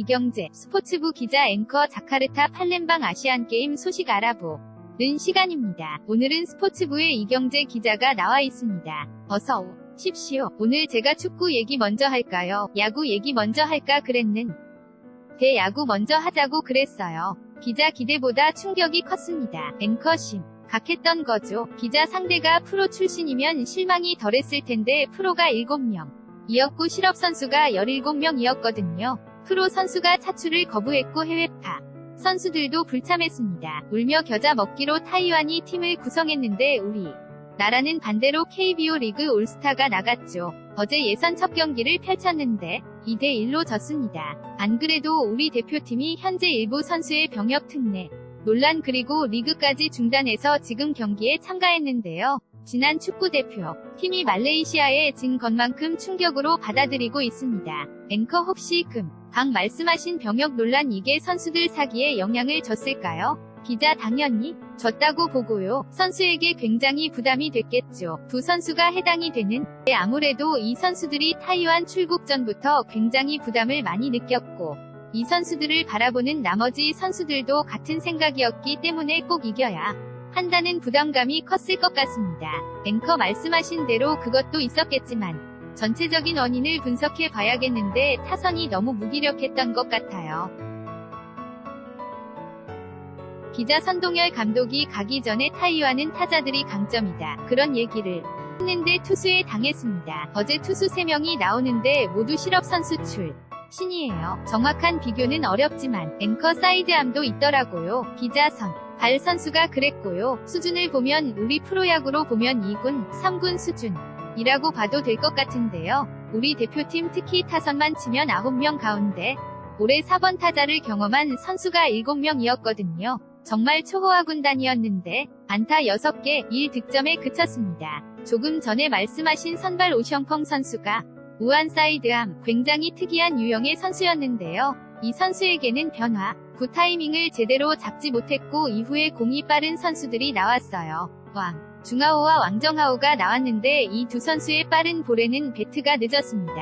이경재, 스포츠부 기자 앵커 자카르타 팔렘방 아시안게임 소식 알아보는 시간입니다. 오늘은 스포츠부의 이경재 기자가 나와 있습니다. 어서 오십시오. 오늘 제가 축구 얘기 먼저 할까요? 야구 얘기 먼저 할까 그랬는 데 야구 먼저 하자고 그랬어요. 기자 기대보다 충격이 컸습니다. 앵커심 각했던 거죠. 기자 상대가 프로 출신이면 실망이 덜했을 텐데 프로가 7명이었고 실업 선수가 17명이었거든요. 프로 선수가 차출을 거부했고 해외파 선수들도 불참했습니다. 울며 겨자 먹기로 타이완이 팀을 구성했는데 우리 나라는 반대로 KBO 리그 올스타가 나갔죠. 어제 예선 첫 경기를 펼쳤는데 2대1로 졌습니다. 안 그래도 우리 대표팀이 현재 일부 선수의 병역 특례 논란 그리고 리그까지 중단해서 지금 경기에 참가했는데요. 지난 축구대표 팀이 말레이시아에 진 것만큼 충격으로 받아들이고 있습니다. 앵커 혹시 방 말씀하신 병역 논란 이게 선수들 사기에 영향을 줬을까요? 기자 당연히 줬다고 보고요. 선수에게 굉장히 부담이 됐겠죠. 두 선수가 해당이 되는 아무래도 이 선수들이 타이완 출국 전부터 굉장히 부담을 많이 느꼈고 이 선수들을 바라보는 나머지 선수들도 같은 생각이었기 때문에 꼭 이겨야 한다는 부담감이 컸을 것 같습니다. 앵커 말씀하신 대로 그것도 있었겠지만 전체적인 원인을 분석해 봐야겠는데 타선이 너무 무기력했던 것 같아요. 기자 선동열 감독이 가기 전에 타이완은 타자들이 강점이다. 그런 얘기를 했는데 투수에 당했습니다. 어제 투수 3명이 나오는데 모두 실업 선수 신이에요. 정확한 비교는 어렵지만 앵커 사이드암도 있더라고요. 기자 발 선수가 그랬고요. 수준을 보면 우리 프로야구로 보면 2군, 3군 수준이라고 봐도 될 것 같은데요. 우리 대표팀 특히 타선만 치면 9명 가운데 올해 4번 타자를 경험한 선수가 7명이었거든요. 정말 초호화 군단이었는데 안타 6개, 1득점에 그쳤습니다. 조금 전에 말씀하신 선발 오션펑 선수가 우한 사이드암, 굉장히 특이한 유형의 선수였는데요. 이 선수에게는 구 타이밍을 제대로 잡지 못했고 이후에 공이 빠른 선수들이 나왔어요. 중하오와 왕정하오가 나왔는데 이 두 선수의 빠른 볼에는 배트가 늦었습니다.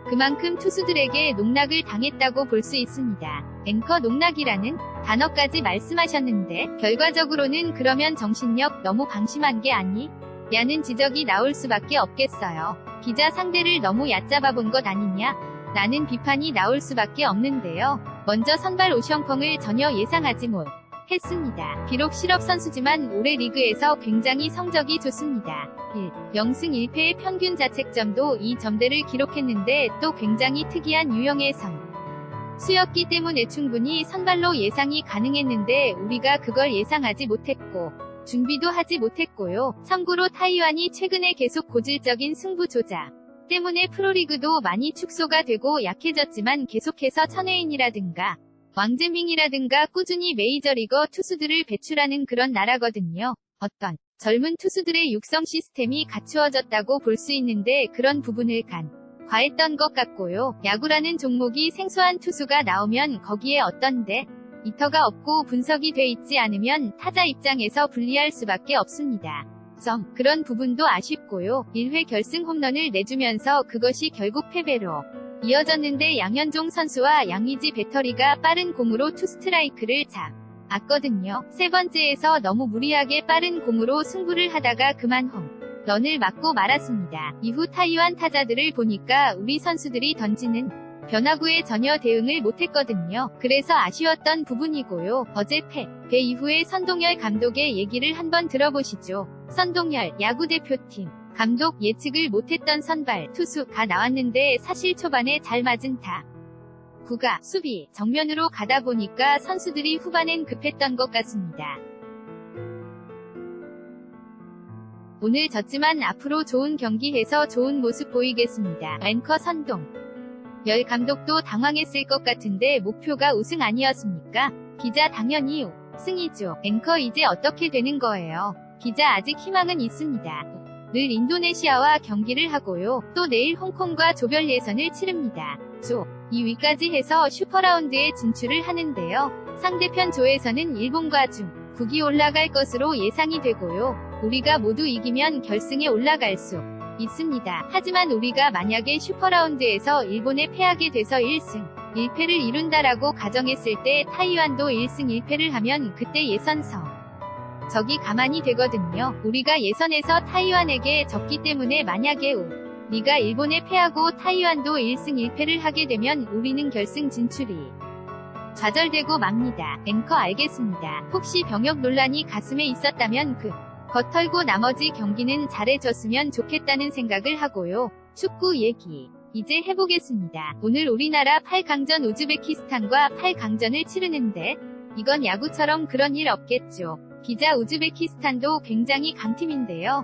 그만큼 투수들에게 농락을 당했다고 볼 수 있습니다. 앵커 농락이라는 단어까지 말씀하셨는데 결과적으로는 그러면 정신력 너무 방심한 게 아니냐는 지적이 나올 수밖에 없겠어요. 기자 상대를 너무 얕잡아 본 것 아니냐? 라는 비판이 나올 수밖에 없는데요. 먼저 선발 오션펑을 전혀 예상하지 못했습니다. 비록 실업 선수지만 올해 리그에서 굉장히 성적이 좋습니다. 0승 1패의 평균 자책점도 2점대를 기록했는데 또 굉장히 특이한 유형의 수였기 때문에 충분히 선발로 예상이 가능했는데 우리가 그걸 예상하지 못했고 준비도 하지 못했고요. 참고로 타이완이 최근에 계속 고질적인 승부 조작 때문에 프로리그도 많이 축소가 되고 약해졌지만 계속해서 천혜인이라든가 왕재밍이라든가 꾸준히 메이저리거 투수들을 배출하는 그런 나라거든요. 어떤 젊은 투수들의 육성 시스템이 갖추어졌다고 볼 수 있는데 그런 부분을 과했던 것 같고요. 야구라는 종목이 생소한 투수가 나오면 거기에 어떤 데이터가 없고 분석이 돼 있지 않으면 타자 입장에서 불리할 수밖에 없습니다. 그런 부분도 아쉽고요. 1회 결승 홈런을 내주면서 그것이 결국 패배로 이어졌는데 양현종 선수와 양의지 배터리가 빠른 공으로 투스트라이크를 잡았거든요. 세 번째에서 너무 무리하게 빠른 공으로 승부를 하다가 그만 홈런을 맞고 말았습니다. 이후 타이완 타자들을 보니까 우리 선수들이 던지는 변화구에 전혀 대응을 못했거든요. 그래서 아쉬웠던 부분이고요. 어제 패배 이후에 선동열 감독의 얘기를 한번 들어보시죠. 선동열 야구대표팀 감독 예측을 못했던 선발 투수가 나왔는데 사실 초반에 잘 맞은 타구가 수비 정면으로 가다 보니까 선수들이 후반엔 급했던 것 같습니다. 오늘 졌지만 앞으로 좋은 경기해서 좋은 모습 보이겠습니다. 앵커 선동열 감독도 당황했을 것 같은데 목표가 우승 아니었습니까? 기자 당연히 우승이죠. 앵커 이제 어떻게 되는 거예요? 기자 아직 희망은 있습니다. 늘 인도네시아와 경기를 하고요. 또 내일 홍콩과 조별 예선을 치릅니다. 조 2위까지 해서 슈퍼라운드에 진출을 하는데요. 상대편 조에서는 일본과 중국이 올라갈 것으로 예상이 되고요. 우리가 모두 이기면 결승에 올라갈 수 있습니다. 하지만 우리가 만약에 슈퍼라운드에서 일본에 패하게 돼서 1승 1패를 이룬다라고 가정했을 때 타이완도 1승 1패를 하면 그때 예선서 적이 가만히 되거든요. 우리가 예선에서 타이완에게 졌기 때문에 만약에 우리가 일본에 패하고 타이완도 1승 1패를 하게 되면 우리는 결승 진출이 좌절되고 맙니다. 앵커 알겠습니다. 혹시 병역 논란이 가슴에 있었다면 거 털고 나머지 경기는 잘해줬으면 좋겠다는 생각을 하고요. 축구 얘기 이제 해보겠습니다. 오늘 우리나라 8강전 우즈베키스탄과 8강전을 치르는데 이건 야구처럼 그런 일 없겠죠. 기자 우즈베키스탄도 굉장히 강팀인데요.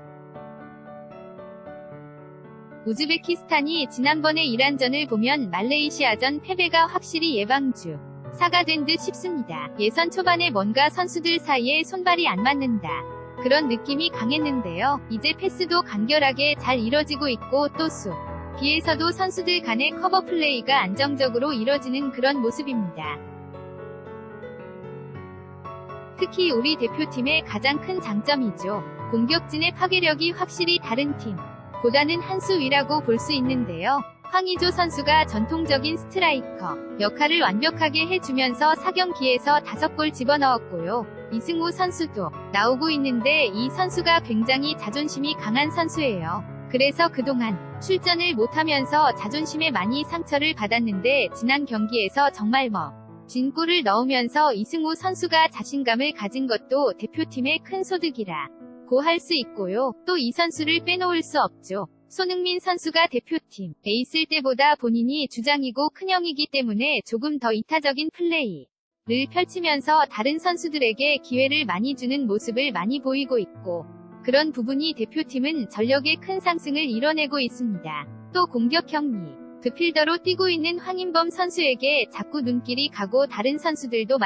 우즈베키스탄이 지난번에 이란전을 보면 말레이시아전 패배가 확실히 예방주 사가 된 듯 싶습니다. 예선 초반에 뭔가 선수들 사이에 손발이 안 맞는다. 그런 느낌이 강했는데요. 이제 패스도 간결하게 잘 이뤄지고 있고 또 수비에서도 선수들 간의 커버 플레이가 안정적으로 이뤄지는 그런 모습입니다. 특히 우리 대표팀의 가장 큰 장점이죠. 공격진의 파괴력이 확실히 다른 팀보다는 한 수 위라고 볼 수 있는데요. 황의조 선수가 전통적인 스트라이커 역할을 완벽하게 해주면서 4경기에서 5골 집어넣었고요. 이승우 선수도 나오고 있는데 이 선수가 굉장히 자존심이 강한 선수예요. 그래서 그동안 출전을 못하면서 자존심에 많이 상처를 받았는데 지난 경기에서 정말 멋진 골을 넣으면서 이승우 선수가 자신감을 가진 것도 대표팀의 큰 소득이라고 할 수 있고요. 또 이 선수를 빼놓을 수 없죠. 손흥민 선수가 대표팀에 있을 때보다 본인이 주장이고 큰형이기 때문에 조금 더 이타적인 플레이를 펼치면서 다른 선수들에게 기회를 많이 주는 모습을 많이 보이고 있고 그런 부분이 대표팀은 전력의 큰 상승을 이뤄내고 있습니다. 또 공격형 미드필더로 뛰고 있는 황인범 선수에게 자꾸 눈길이 가고 다른 선수들도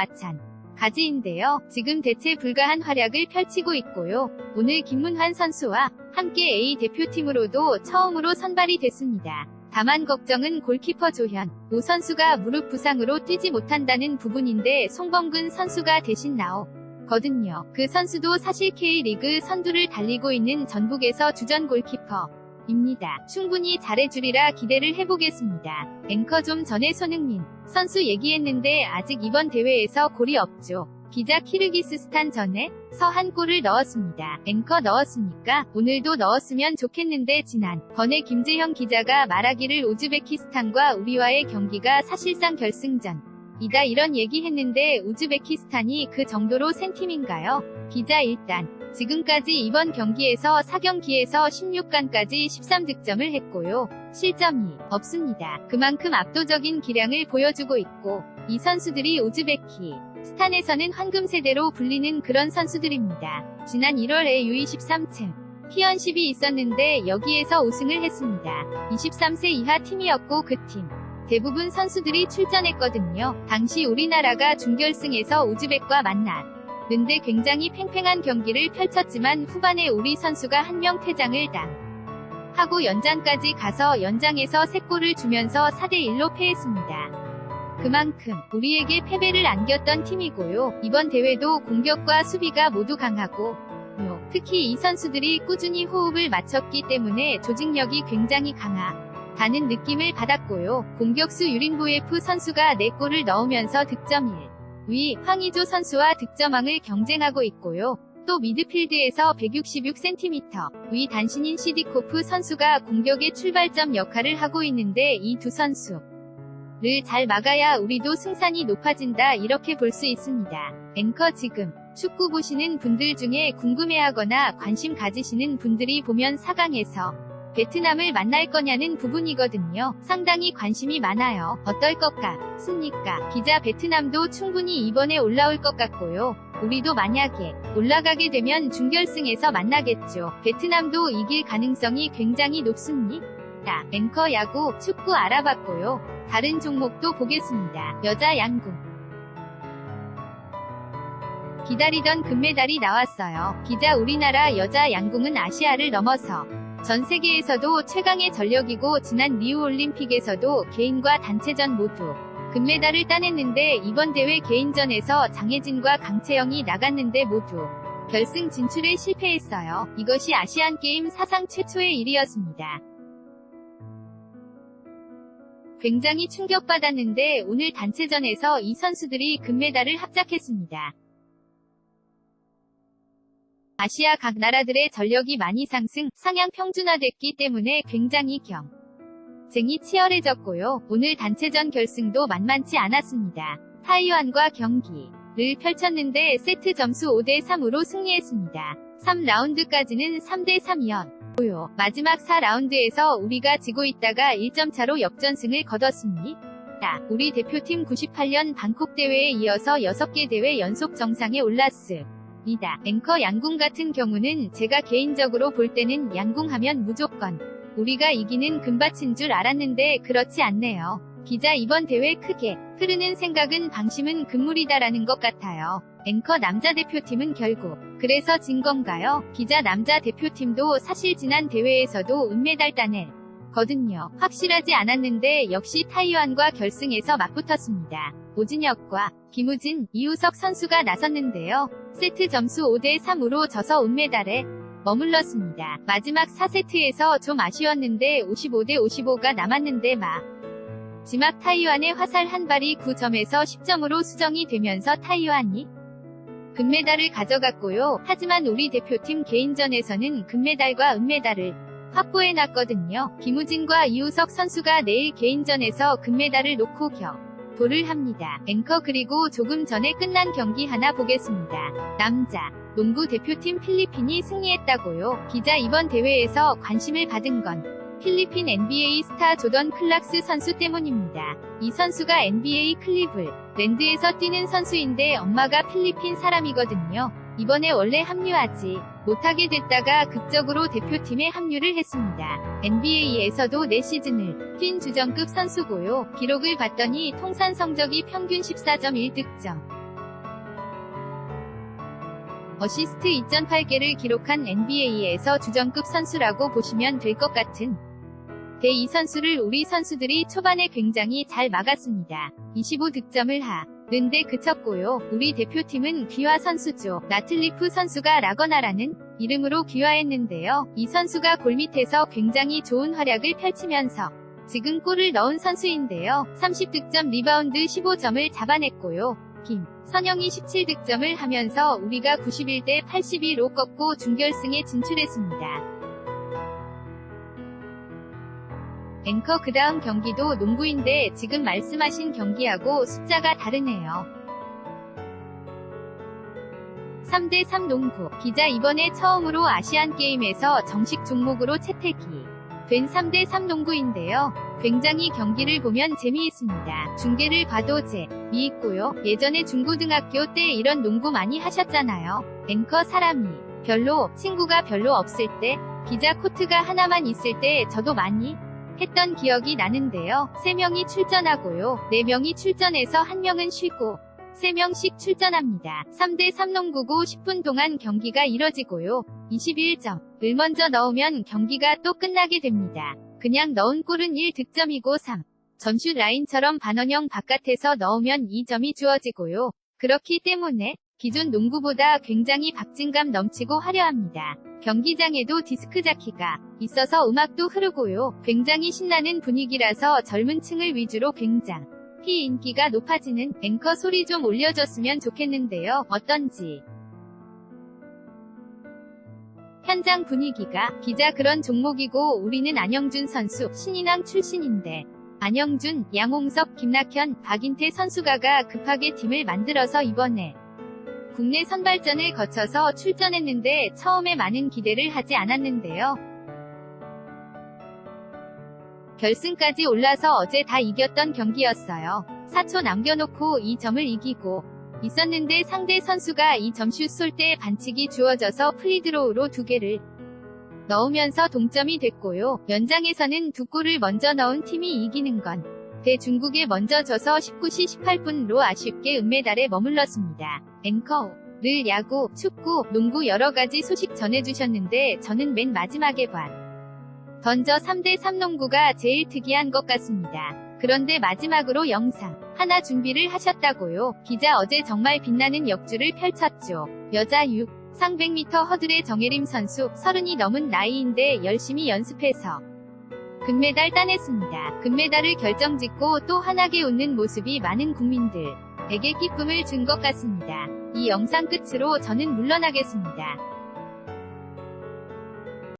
마찬가지인데요. 지금 대체 불가한 활약을 펼치고 있고요. 오늘 김문환 선수와 함께 A 대표팀으로도 처음으로 선발이 됐습니다. 다만 걱정은 골키퍼 조현우 선수가 무릎 부상으로 뛰지 못한다는 부분인데 송범근 선수가 대신 나오거든요. 그 선수도 사실 K리그 선두를 달리고 있는 전북에서 주전 골키퍼입니다. 충분히 잘해주리라 기대를 해보겠습니다. 앵커 좀 전에 손흥민 선수 얘기했는데 아직 이번 대회에서 골이 없죠. 기자 키르기스스탄 전에 한 골을 넣었습니다. 앵커 넣었습니까? 오늘도 넣었으면 좋겠는데 지난번에 김재형 기자가 말하기를 우즈베키스탄과 우리와의 경기가 사실상 결승전이다 이런 얘기했는데 우즈베키스탄이 그 정도로 센 팀인가요? 기자 일단 지금까지 이번 경기에서 4경기에서 16강까지 13득점을 했고요. 실점이 없습니다. 그만큼 압도적인 기량을 보여주고 있고 이 선수들이 우즈베키스탄에서는 황금세대로 불리는 그런 선수들입니다. 지난 1월에 U23층 T10이 있었는데 여기에서 우승을 했습니다. 23세 이하 팀이었고 그 팀 대부분 선수들이 출전했거든요. 당시 우리나라가 준결승에서 우즈벡과 만났는데 굉장히 팽팽한 경기를 펼쳤지만 후반에 우리 선수가 한 명 퇴장을 당하고 연장까지 가서 연장에서 3골을 주면서 4대1로 패했습니다. 그만큼 우리에게 패배를 안겼던 팀이고요. 이번 대회도 공격과 수비가 모두 강하고 특히 이 선수들이 꾸준히 호흡을 맞췄기 때문에 조직력이 굉장히 강하다는 느낌을 받았고요. 공격수 유린보예프 선수가 4골을 넣으면서 득점 1위 황의조 선수와 득점왕을 경쟁하고 있고요. 또 미드필드에서 166cm 위 단신인 시디코프 선수가 공격의 출발점 역할을 하고 있는데 이 두 선수를 잘 막아야 우리도 승산이 높아진다 이렇게 볼 수 있습니다. 앵커 지금 축구 보시는 분들 중에 궁금해하거나 관심 가지시는 분들이 보면 4강에서 베트남을 만날 거냐는 부분이거든요. 상당히 관심이 많아요. 어떨 것 같습니까? 기자 베트남도 충분히 이번에 올라올 것 같고요. 우리도 만약에 올라가게 되면 준결승에서 만나겠죠. 베트남도 이길 가능성이 굉장히 높습니다. 앵커 야구, 축구 알아봤고요. 다른 종목도 보겠습니다. 여자 양궁. 기다리던 금메달이 나왔어요. 기자 우리나라 여자 양궁은 아시아를 넘어서 전 세계에서도 최강의 전력이고 지난 리우올림픽에서도 개인과 단체전 모두 금메달을 따냈는데 이번 대회 개인전에서 장혜진과 강채영이 나갔는데 모두 결승 진출에 실패했어요. 이것이 아시안게임 사상 최초의 일이었습니다. 굉장히 충격받았는데 오늘 단체전에서 이 선수들이 금메달을 합작했습니다. 아시아 각 나라들의 전력이 많이 상향 평준화됐기 때문에 굉장히 경쟁이 치열해졌고요. 오늘 단체전 결승도 만만치 않았습니다. 타이완과 경기를 펼쳤는데 세트 점수 5대3으로 승리했습니다. 3라운드까지는 3대3이었고요. 마지막 4라운드에서 우리가 지고 있다가 1점 차로 역전승을 거뒀습니다. 우리 대표팀 98년 방콕 대회에 이어서 6개 대회 연속 정상에 올랐습니다. 앵커 양궁 같은 경우는 제가 개인적으로 볼 때는 양궁하면 무조건 우리가 이기는 금밭인 줄 알았는데 그렇지 않네요. 기자 이번 대회 크게 흐르는 생각은 방심은 금물이다라는 것 같아요. 앵커 남자 대표팀은 결국 그래서 진 건가요? 기자 남자 대표팀도 사실 지난 대회에서도 은메달 따냈거든요. 확실하지 않았는데 역시 타이완과 결승에서 맞붙었습니다. 오진혁과 김우진, 이우석 선수가 나섰는데요. 세트 점수 5대3으로 져서 은메달에 머물렀습니다. 마지막 4세트에서 좀 아쉬웠는데 55대55가 남았는데 마지막 타이완의 화살 한 발이 9점에서 10점으로 수정이 되면서 타이완이 금메달을 가져갔고요. 하지만 우리 대표팀 개인전에서는 금메달과 은메달을 확보해놨거든요. 김우진과 이우석 선수가 내일 개인전에서 금메달을 놓고 격돌을 합니다. 앵커 그리고 조금 전에 끝난 경기 하나 보겠습니다. 남자 농구 대표팀 필리핀이 승리했다고요. 기자 이번 대회에서 관심을 받은 건 필리핀 NBA 스타 조던 클락스 선수 때문입니다. 이 선수가 NBA 클리블랜드에서 뛰는 선수인데 엄마가 필리핀 사람이거든요. 이번에 원래 합류하지 못하게 됐다가 극적으로 대표팀에 합류를 했습니다. NBA에서도 4시즌을 뛴 주전급 선수고요. 기록을 봤더니 통산 성적이 평균 14.1득점, 어시스트 2.8개를 기록한 NBA에서 주전급 선수라고 보시면 될 것 같은 이 선수를 우리 선수들이 초반에 굉장히 잘 막았습니다. 25득점을 하는데 그쳤고요. 우리 대표팀은 귀화 선수죠. 나틀리프 선수가 라거나라는 이름으로 귀화했는데요. 이 선수가 골밑에서 굉장히 좋은 활약을 펼치면서 지금 골을 넣은 선수인데요. 30득점 리바운드 15점을 잡아냈고요. 김선영이 17득점을 하면서 우리가 91대 82로 꺾고 준결승에 진출했습니다. 앵커 그 다음 경기도 농구인데 지금 말씀하신 경기하고 숫자가 다르네요. 3대3 농구. 기자 이번에 처음으로 아시안게임에서 정식 종목으로 채택이 된 3대3 농구인데요. 굉장히 경기를 보면 재미있습니다. 중계를 봐도 재미있고요. 예전에 중고등학교 때 이런 농구 많이 하셨잖아요. 앵커 사람이 친구가 별로 없을 때, 기자 코트가 하나만 있을 때 저도 많이 했던 기억이 나는데요. 3명이 출전하고요. 4명이 출전해서 1명은 쉬고 3명씩 출전합니다. 3대3 농구고 10분 동안 경기가 이뤄지고요. 21점을 먼저 넣으면 경기가 또 끝나게 됩니다. 그냥 넣은 골은 1득점이고 3점슛 라인처럼 반원형 바깥에서 넣으면 2점이 주어지고요. 그렇기 때문에 기존 농구보다 굉장히 박진감 넘치고 화려합니다. 경기장에도 디스크 자키가 있어서 음악도 흐르고요. 굉장히 신나는 분위기라서 젊은 층을 위주로 굉장히 인기가 높아지는 앵커 소리 좀 올려줬으면 좋겠는데요. 어떤지. 현장 분위기가 기자 그런 종목이고 우리는 안영준 선수 신인왕 출신인데 안영준, 양홍석, 김낙현, 박인태 선수가가 급하게 팀을 만들어서 이번에 국내 선발전을 거쳐서 출전했는데 처음에 많은 기대를 하지 않았는데요. 결승까지 올라서 어제 다 이겼던 경기였어요. 4초 남겨놓고 2점을 이기고 있었는데 상대 선수가 이 점슛 쏠 때 반칙이 주어져서 프리드로우로 2개를 넣으면서 동점이 됐고요. 연장에서는 2골을 먼저 넣은 팀이 이기는 건 대중국에 먼저 져서 19시 18분으로 아쉽게 은메달에 머물렀습니다. 앵커,를 야구, 축구, 농구 여러가지 소식 전해주셨는데 저는 맨 마지막에 던져 3대3 농구가 제일 특이한 것 같습니다. 그런데 마지막으로 영상 하나 준비를 하셨다고요. 기자 어제 정말 빛나는 역주를 펼쳤죠. 여자 6상 100m 허들의 정예림 선수 30이 넘은 나이인데 열심히 연습해서 금메달 따냈습니다. 금메달을 결정짓고 또 환하게 웃는 모습이 많은 국민들에게 기쁨을 준 것 같습니다. 이 영상 끝으로 저는 물러나겠습니다.